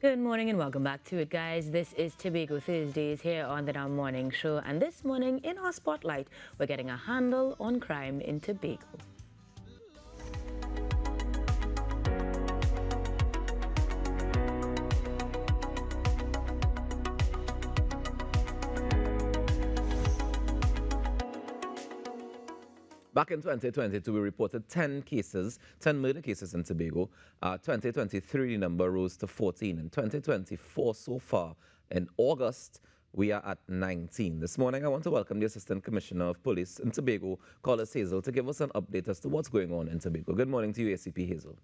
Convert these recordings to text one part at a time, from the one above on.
Good morning and welcome back to it, guys. This is Tobago Thursdays here on the Now Morning Show. And this morning in our spotlight, we're getting a handle on crime in Tobago. Back in 2022, we reported 10 cases, 10 murder cases in Tobago. 2023, the number rose to 14. In 2024, so far, in August, we are at 19. This morning, I want to welcome the Assistant Commissioner of Police in Tobago, Collis Hazel, to give us an update as to what's going on in Tobago. Good morning to you, ACP Hazel.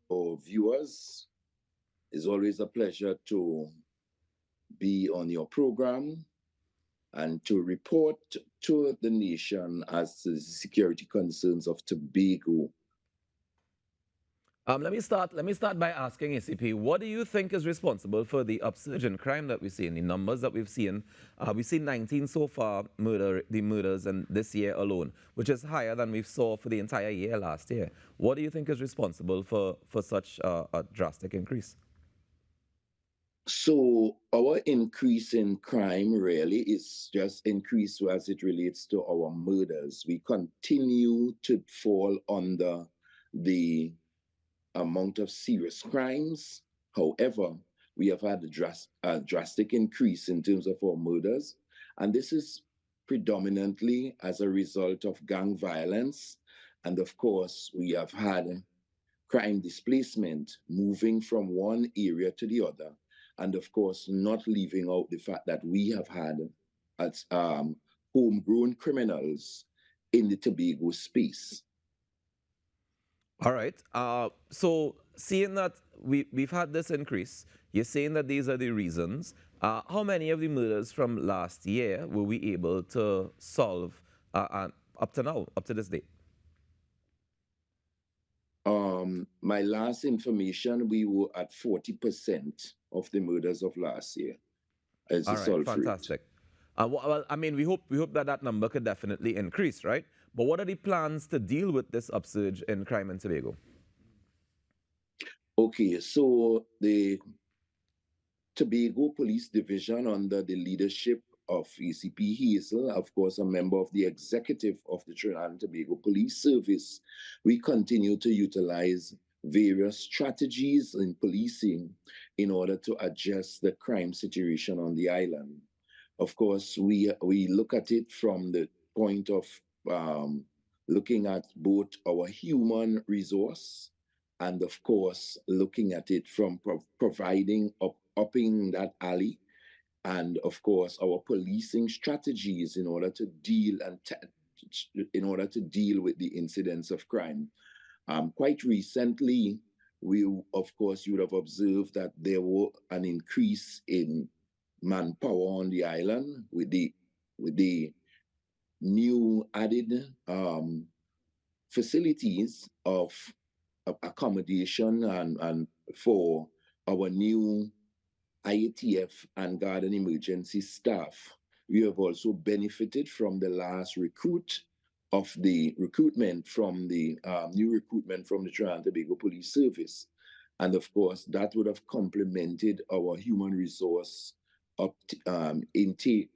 For viewers, it's always a pleasure to be on your program and to report to the nation as to the security concerns of Tobago. Let me start by asking ACP, what do you think is responsible for the upsurge in crime that we see in the numbers that we've seen? We've seen 19 so far murders in this year alone, which is higher than we saw for the entire year last year. What do you think is responsible for such a drastic increase? So our increase in crime really is just increase as it relates to our murders. We continue to fall under the amount of serious crimes. However, we have had a drastic increase in terms of our murders, and this is predominantly as a result of gang violence. And of course, we have had crime displacement moving from one area to the other. And of course, not leaving out the fact that we have had homegrown criminals in the Tobago space. All right. So seeing that we've had this increase, you're saying that these are the reasons. How many of the murders from last year were we able to solve up to now, up to this date? My last information, we were at 40% of the murders of last year. As All right, fantastic. Well, I mean, we hope that that number could definitely increase, right? But what are the plans to deal with this upsurge in crime in Tobago? Okay, so the Tobago Police Division, under the leadership of ACP Hazel, of course, a member of the executive of the Trinidad and Tobago Police Service, we continue to utilize various strategies in policing in order to adjust the crime situation on the island. Of course, we look at it from the point of looking at both our human resource and, of course, looking at it from providing upping that alley, and of course our policing strategies in order to deal with the incidents of crime. Quite recently, of course, you would have observed that there was an increase in manpower on the island with the new added facilities of accommodation and for our new IATF and Guard and Emergency staff. We have also benefited from the last recruitment from the new recruitment from the Trinidad and Tobago Police Service. And of course, that would have complemented our human resource intake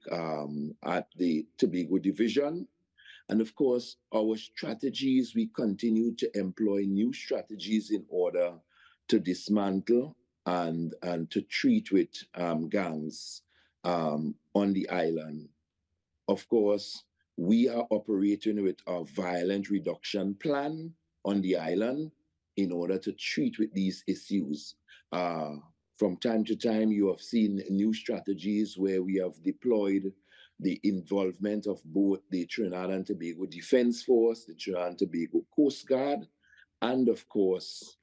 at the Tobago Division. And of course, our strategies, we continue to employ new strategies in order to dismantle and to treat with gangs on the island. Of course, we are operating with a violent reduction plan on the island in order to treat with these issues. From time to time, you have seen new strategies where we have deployed the involvement of both the Trinidad and Tobago Defense Force, the Trinidad and Tobago Coast Guard, and of course,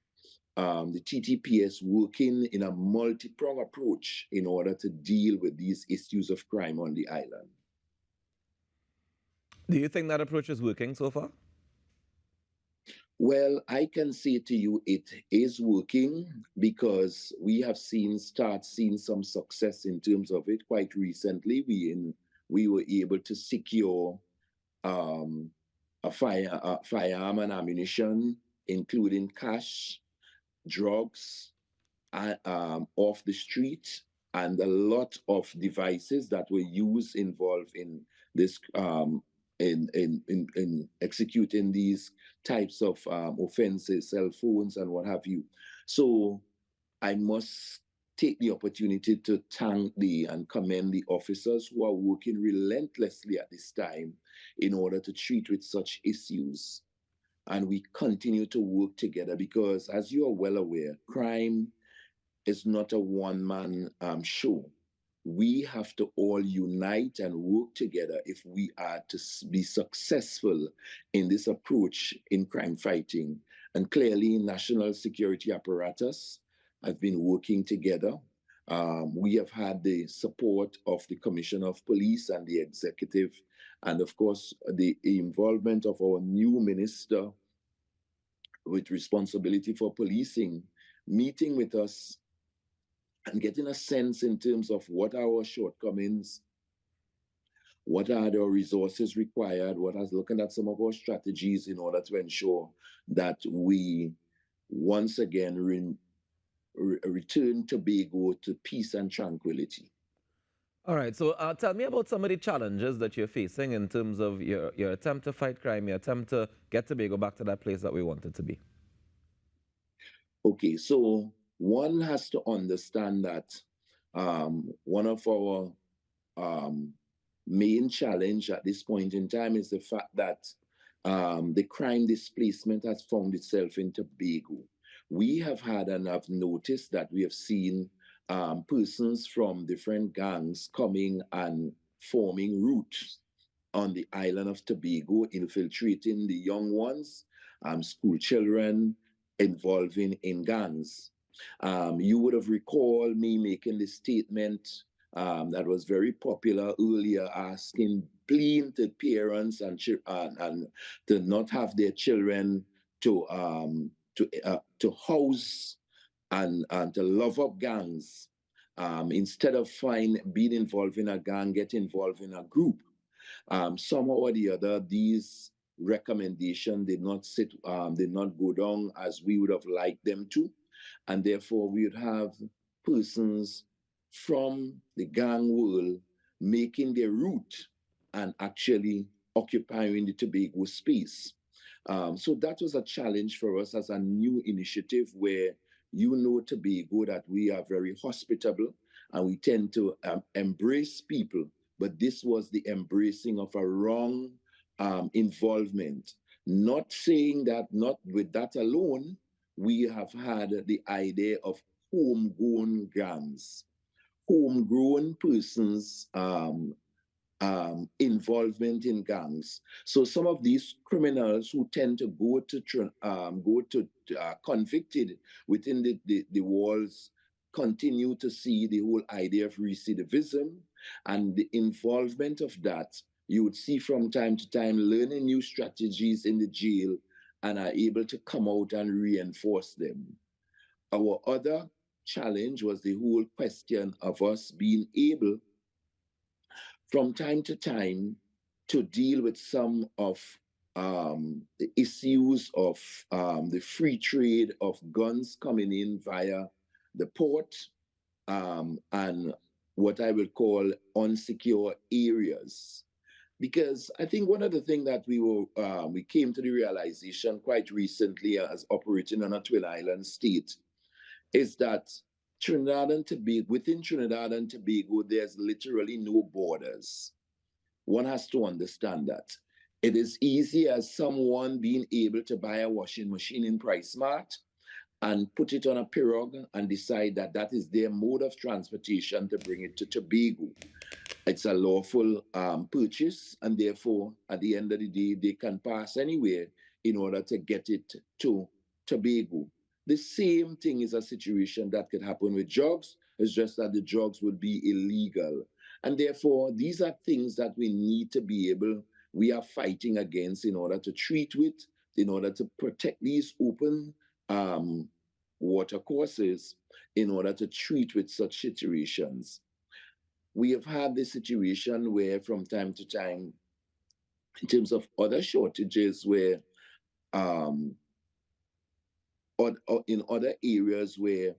the TTPS working in a multi-pronged approach in order to deal with these issues of crime on the island. Do you think that approach is working so far? Well, I can say to you it is working because we have seen some success in terms of it. Quite recently, we were able to secure a firearm and ammunition including cash, drugs, off the street, and a lot of devices that were used involved in this in executing these types of offenses, cell phones and what have you. So I must take the opportunity to thank and commend the officers who are working relentlessly at this time in order to treat with such issues. And we continue to work together because, as you are well aware, crime is not a one-man show. We have to all unite and work together if we are to be successful in this approach in crime fighting. And clearly, national security apparatus have been working together. We have had the support of the Commissioner of Police and the executive, and of course, the involvement of our new minister with responsibility for policing, meeting with us and getting a sense in terms of what are our shortcomings, what are the resources required, what is looking at some of our strategies in order to ensure that we once again return Tobago to peace and tranquility. All right, so tell me about some of the challenges that you're facing in terms of your attempt to fight crime, your attempt to get Tobago back to that place that we want it to be. Okay, so one has to understand that one of our main challenge at this point in time is the fact that the crime displacement has found itself in Tobago. We have had and have noticed that we have seen persons from different gangs coming and forming roots on the island of Tobago, infiltrating the young ones, school children, involving in gangs. You would have recalled me making the statement that was very popular earlier, asking, pleading to parents and to not have their children to house and to love up gangs. Instead of being involved in a gang, get involved in a group. Somehow or the other, these recommendations did not go down as we would have liked them to, and therefore we would have persons from the gang world making their route and actually occupying the Tobago space. So that was a challenge for us as a new initiative where Tobago, that we are very hospitable and we tend to embrace people, but this was the embracing of a wrong involvement. Not saying that, not with that alone, we have had the idea of homegrown gangs, homegrown persons involvement in gangs. So some of these criminals who tend to go to convicted within the walls continue to see the whole idea of recidivism and the involvement of that. You would see from time to time learning new strategies in the jail and are able to come out and reinforce them. Our other challenge was the whole question of us being able from time to time to deal with some of the issues of the free trade of guns coming in via the port and what I will call unsecure areas. Because I think one of the things that we came to the realization quite recently as operating on a Twin Island state is that within Trinidad and Tobago, there's literally no borders. One has to understand that. It is easy as someone being able to buy a washing machine in PriceSmart and put it on a pirogue and decide that that is their mode of transportation to bring it to Tobago. It's a lawful purchase, and therefore, at the end of the day, they can pass anywhere in order to get it to Tobago. The same thing is a situation that could happen with drugs. It's just that the drugs would be illegal. And therefore, these are things that we are fighting against in order to treat with, in order to protect these open water courses, in order to treat with such situations. We have had this situation where from time to time, in terms of other shortages where or in other areas where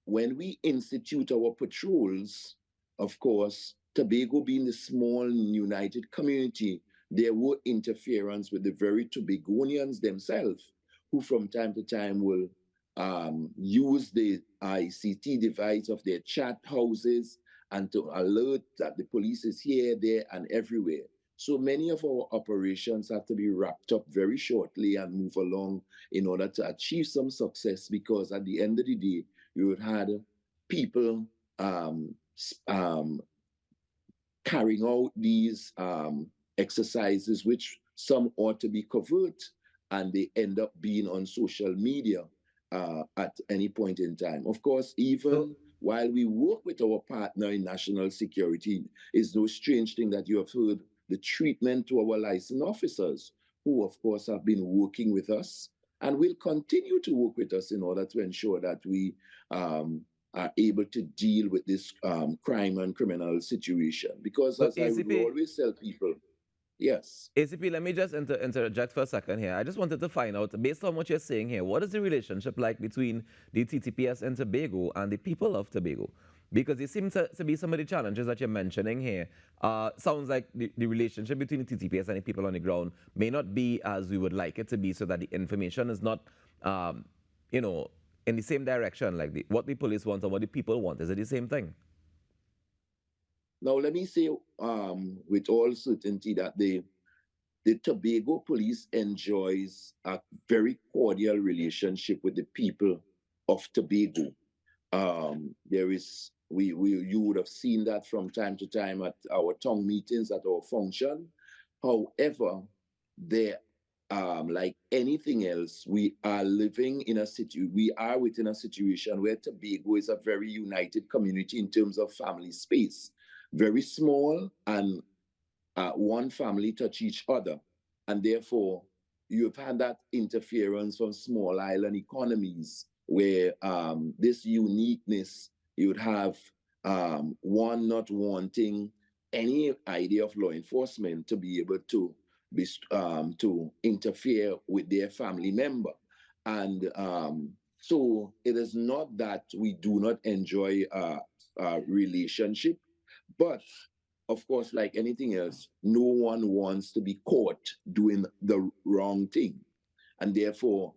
when we institute our patrols, of course, Tobago being the small united community, there were interference with the very Tobagonians themselves, who from time to time will use the ICT device of their chat houses and to alert that the police is here, there, and everywhere. So many of our operations have to be wrapped up very shortly and move along in order to achieve some success, because at the end of the day, you had people um, um, carrying out these exercises, which some ought to be covert, and they end up being on social media at any point in time. Of course, So, even while we work with our partner in national security, it's no strange thing that you have heard the treatment to our licensed officers, who, of course, have been working with us and will continue to work with us in order to ensure that we um, are able to deal with this crime and criminal situation. Because so as I would ACP, always tell people, yes. ACP, let me just interject for a second here. I just wanted to find out, based on what you're saying here, what is the relationship like between the TTPS and Tobago and the people of Tobago? Because it seems to be some of the challenges that you're mentioning here. Sounds like the relationship between the TTPS and the people on the ground may not be as we would like it to be, so that the information is not, um, you know, in the same direction, like what the police want and what the people want. Is it the same thing? Now, let me say with all certainty that the Tobago police enjoys a very cordial relationship with the people of Tobago. There is you would have seen that from time to time at our town meetings, at our function. However, there like anything else, we are living in a we are within a situation where Tobago is a very united community in terms of family space, very small, and one family touch each other. And therefore, you've had that interference from small island economies where this uniqueness, you'd have one not wanting any idea of law enforcement to be able to interfere with their family member. And so it is not that we do not enjoy a relationship, but of course, like anything else, no one wants to be caught doing the wrong thing. And therefore,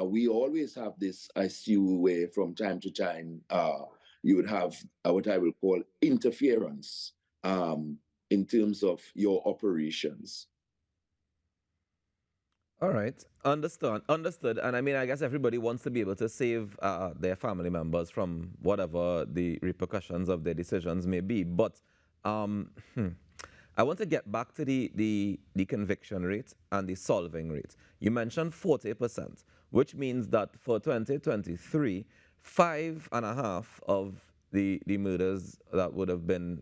we always have this issue where from time to time, you would have what I will call interference in terms of your operations. All right, understood. And I mean, I guess everybody wants to be able to save their family members from whatever the repercussions of their decisions may be. But um, hmm, I want to get back to the conviction rate and the solving rate. You mentioned 40%, which means that for 2023, five and a half of the murders that would have been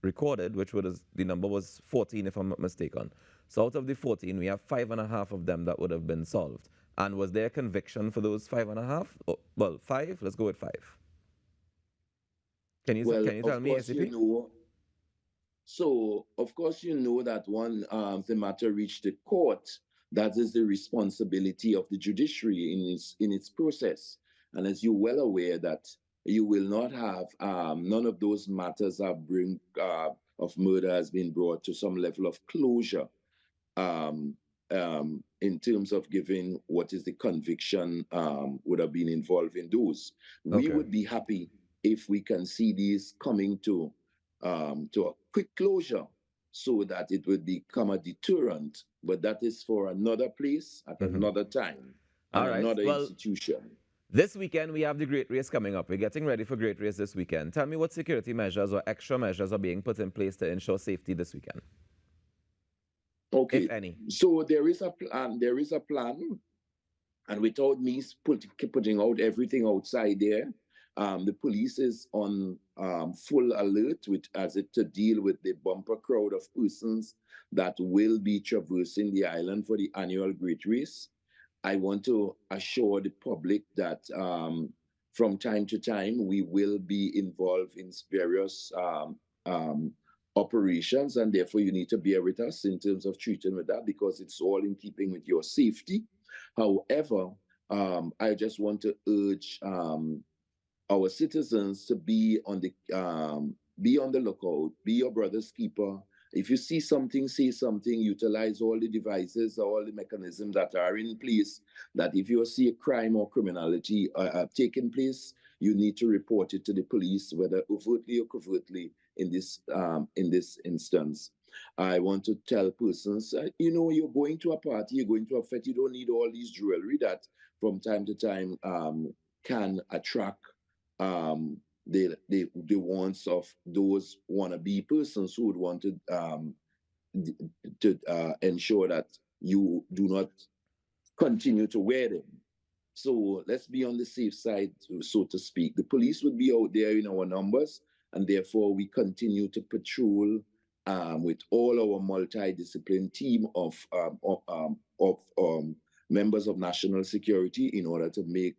recorded, which was the number was 14, if I'm not mistaken. So out of the 14, we have five and a half of them that would have been solved. And was there conviction for those five and a half? Oh, well, five. Let's go with five. Well, Can you tell of me, course, ACP? of course, you know that when the matter reached the court, that is the responsibility of the judiciary in its process. And as you're well aware, that you will not have none of those matters of murder has been brought to some level of closure um, in terms of giving what is the conviction would have been involved in those. We Okay. would be happy if we can see these coming to a quick closure so that it would become a deterrent. But that is for another place at Mhm. another time and All right. another Well, institution. this weekend we have the Great Race coming up. We're getting ready for Great Race this weekend. Tell me what security measures or extra measures are being put in place to ensure safety this weekend, if Okay, any. so there is a plan. There is a plan, and without me putting out everything outside there, the police is on full alert with as it to deal with the bumper crowd of persons that will be traversing the island for the annual Great Race. I want to assure the public that from time to time we will be involved in various operations, and therefore you need to bear with us in terms of treating with that because it's all in keeping with your safety. However, I just want to urge our citizens to be on the lookout, be your brother's keeper. If you see something, say something, utilize all the devices, all the mechanisms that are in place, that if you see a crime or criminality taking place, you need to report it to the police, whether overtly or covertly in this instance. I want to tell persons, you're going to a party, you're going to a fete, you don't need all these jewelry that from time to time can attract the wants of those wannabe persons who would want to ensure that you do not continue to wear them. So let's be on the safe side, so to speak. The police would be out there in our numbers, and therefore we continue to patrol with all our multidisciplinary team of members of national security in order to make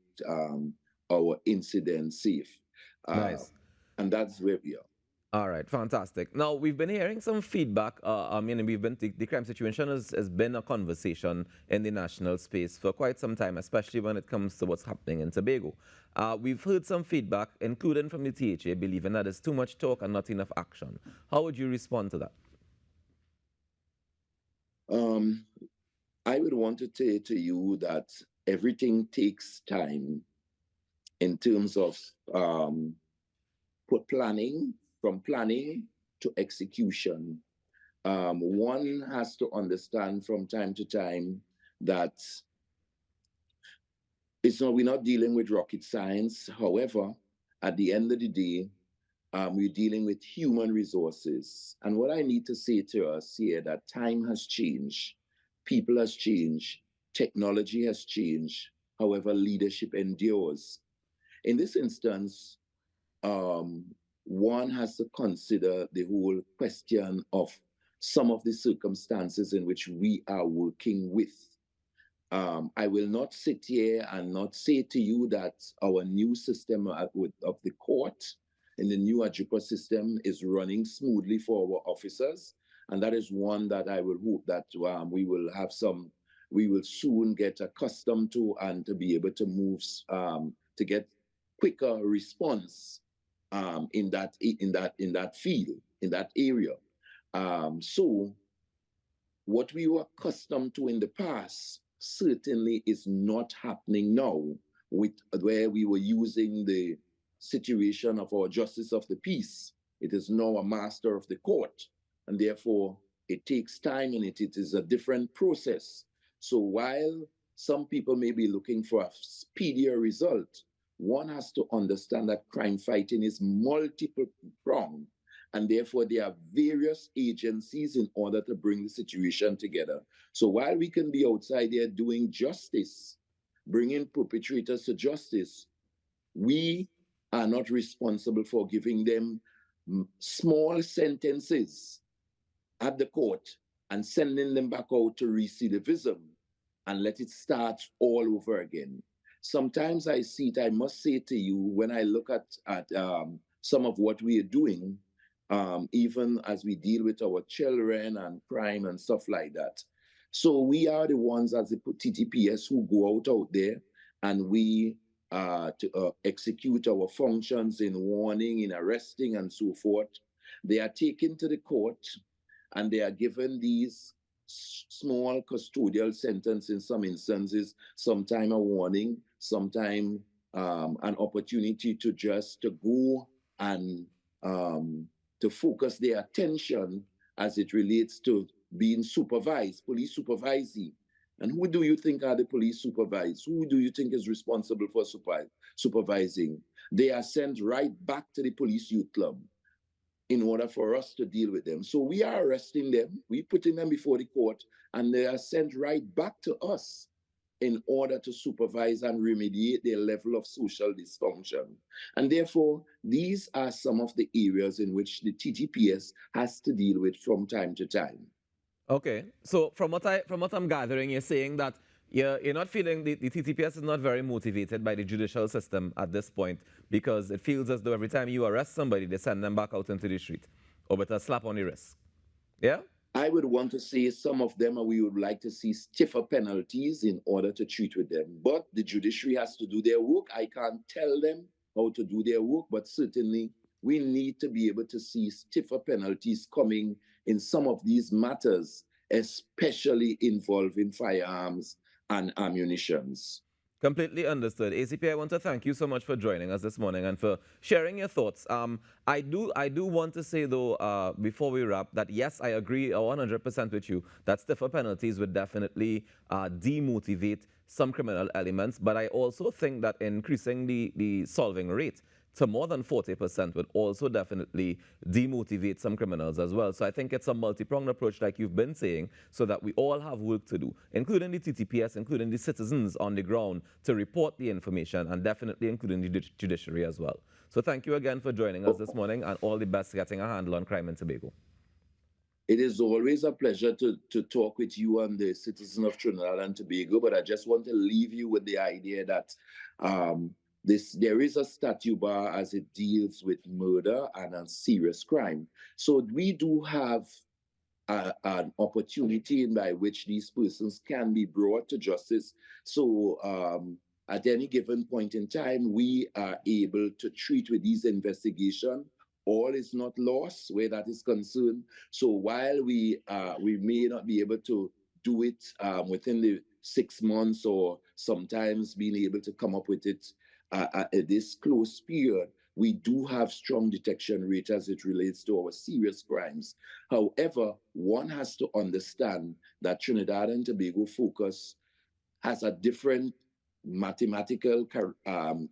our incidents safe. Nice. And that's where we are. All right, fantastic. Now, we've been hearing some feedback. The crime situation has been a conversation in the national space for quite some time, especially when it comes to what's happening in Tobago. We've heard some feedback, including from the THA, believing that there's too much talk and not enough action. How would you respond to that? I would want to say to you that everything takes time in terms of from planning to execution. One has to understand from time to time that we're not dealing with rocket science. However, at the end of the day, we're dealing with human resources. And what I need to say to us here that time has changed, people has changed, technology has changed. However, leadership endures. In this instance, one has to consider the whole question of some of the circumstances in which we are working with. I will not sit here and not say to you that our new system of the court in the new Ajupa system is running smoothly for our officers. And that is one that I will hope that we will soon get accustomed to and to be able to move, to get quicker response in that field, in that area. So what we were accustomed to in the past certainly is not happening now, with where we were using the situation of our justice of the peace. It is now a master of the court, and therefore it takes time and it is a different process. So while some people may be looking for a speedier result, one has to understand that crime fighting is multiple pronged, and therefore there are various agencies in order to bring the situation together. So while we can be outside there doing justice, bringing perpetrators to justice, we are not responsible for giving them small sentences at the court and sending them back out to recidivism and let it start all over again. Sometimes I see it, I must say to you, when I look at some of what we are doing, even as we deal with our children and crime and stuff like that. So we are the ones as the TTPS who go out there and we to execute our functions in warning, in arresting and so forth. They are taken to the court and they are given these small custodial sentence in some instances, sometime a warning, sometime an opportunity to just to go and to focus their attention as it relates to being supervised, police supervisee. And who do you think are the police supervisors? Who do you think is responsible for supervising? They are sent right back to the police youth club in order for us to deal with them. So we are arresting them, we putting them before the court, and they are sent right back to us in order to supervise and remediate their level of social dysfunction. And therefore, these are some of the areas in which the TTPS has to deal with from time to time. Okay, so from what I'm gathering, you're saying that you're not feeling the TTPS is not very motivated by the judicial system at this point because it feels as though every time you arrest somebody, they send them back out into the street or with a slap on the wrist. Yeah? I would want to say some of them we would like to see stiffer penalties in order to treat with them. But the judiciary has to do their work. I can't tell them how to do their work, but certainly we need to be able to see stiffer penalties coming in some of these matters, especially involving firearms and ammunitions. Completely understood. ACP, I want to thank you so much for joining us this morning and for sharing your thoughts. I do want to say, though, before we wrap, that yes, I agree 100% with you that stiffer penalties would definitely demotivate some criminal elements, but I also think that increasing the solving rate to more than 40% would also definitely demotivate some criminals as well. So I think it's a multi-pronged approach, like you've been saying, so that we all have work to do, including the TTPS, including the citizens on the ground to report the information, and definitely including the judiciary as well. So thank you again for joining us this morning, and all the best getting a handle on crime in Tobago. It is always a pleasure to talk with you and the citizen of Trinidad and Tobago, but I just want to leave you with the idea that there is a statute bar as it deals with murder and a serious crime. So we do have an opportunity by which these persons can be brought to justice. So at any given point in time, we are able to treat with these investigations. All is not lost where that is concerned. So while we may not be able to do it within the 6 months, or sometimes being able to come up with it at this close period, we do have strong detection rate as it relates to our serious crimes. However, one has to understand that Trinidad and Tobago focus has a different mathematical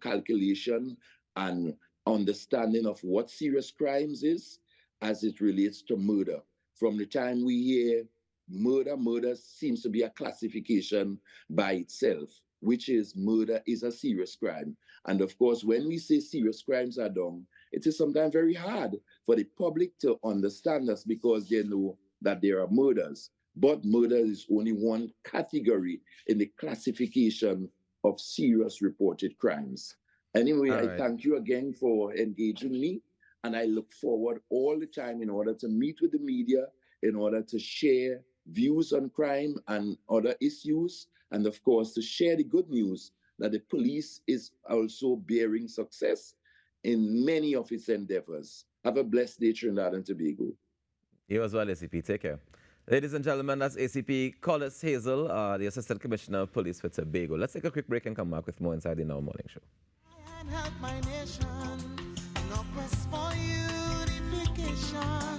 calculation and understanding of what serious crimes is as it relates to murder. From the time we hear murder seems to be a classification by itself, which is murder is a serious crime. And of course, when we say serious crimes are done, it is sometimes very hard for the public to understand us because they know that there are murders. But murder is only one category in the classification of serious reported crimes. Anyway, I thank you again for engaging me, and I look forward all the time in order to meet with the media, in order to share views on crime and other issues, and of course, to share the good news that the police is also bearing success in many of its endeavors. Have a blessed day, Trinidad and Tobago. You as well, ACP. Take care. Ladies and gentlemen, that's ACP Collis Hazel, the Assistant Commissioner of Police for Tobago. Let's take a quick break and come back with more inside the Now Morning Show. Help my nation, no quest for unification.